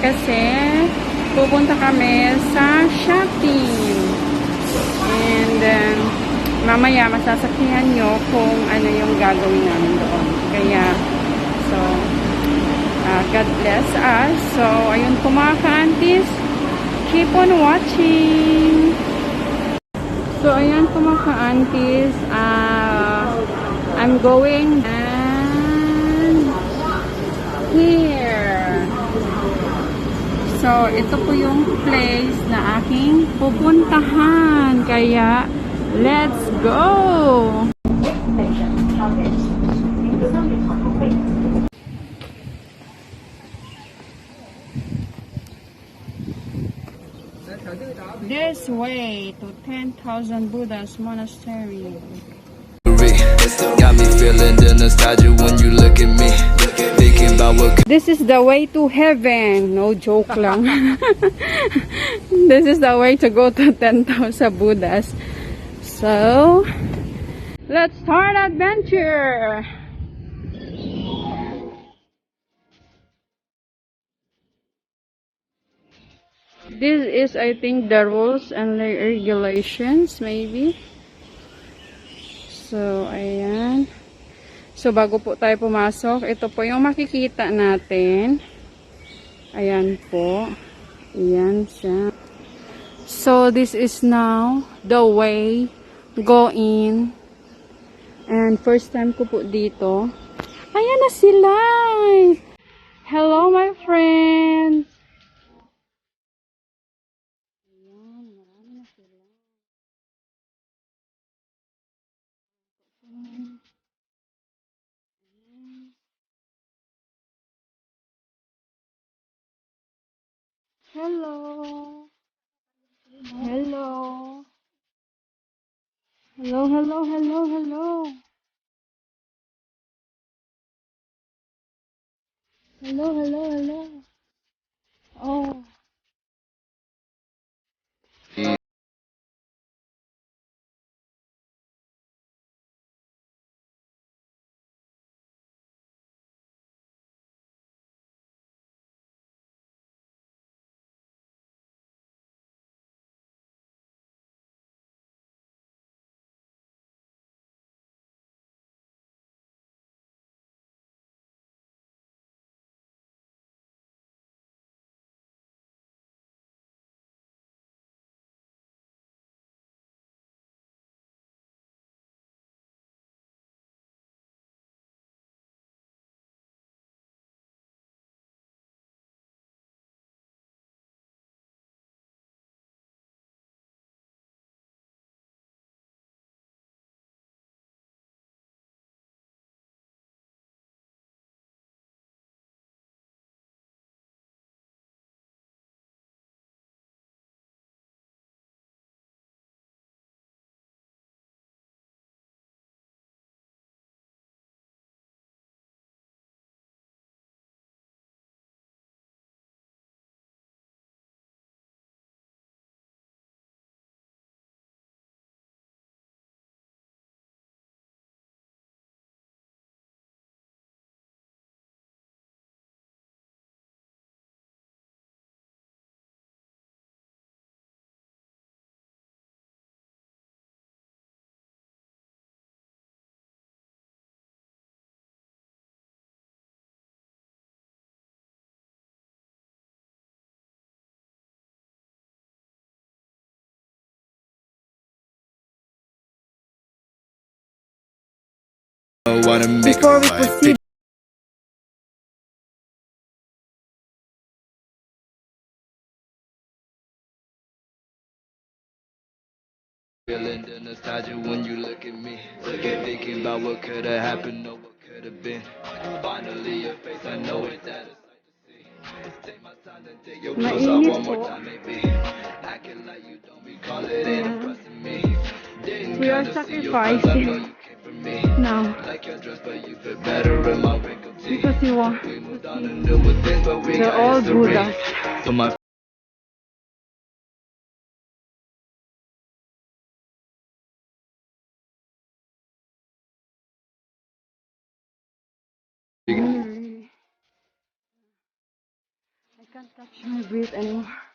kasi pupunta kami sa shopping. And mamaya masasakyan nyo kung ano yung gagawin namin doon. Kaya, so, God bless us. So, ayun po mga ka-aunties, keep on watching. So, ayan po mga ka-aunties, I'm going and here. So, ito po yung place na aking pupuntahan. Kaya, let's go! This way to 10,000 Buddhas Monastery. Got me feeling the nostalgia when you look at me. Thinking about what. This is the way to heaven. No joke lang. This is the way to go to 10,000 Buddhas. So, let's start adventure. This is, I think, the rules and regulations, maybe. So, ayan. So, bago po tayo pumasok, ito po yung makikita natin. Ayan po. Ayan siya. So, this is now the way go in. And first time ko po dito. Ayan na sila! Hello, my friends! Ayan, marami na sila. Hello! Hello! Hello, hello, hello, hello! Hello, hello, hello! Oh! Before we proceed, Feeling the nostalgia when you look at me. Thinking about what could have happened or what could have been. Finally, your face, I know it's that a sight to see. Take my time and take your clothes off mainit one more po. time, maybe. Acting like you don't recall it, ain't impressing me. Didn't We are kinda see your friends, I know sacrificing you came from me. now Like your dress, but you fit better in my wrinkled tee. because you want We moved on to newer things, but we the got old history. Buddhas. So my I can't catch my breath anymore.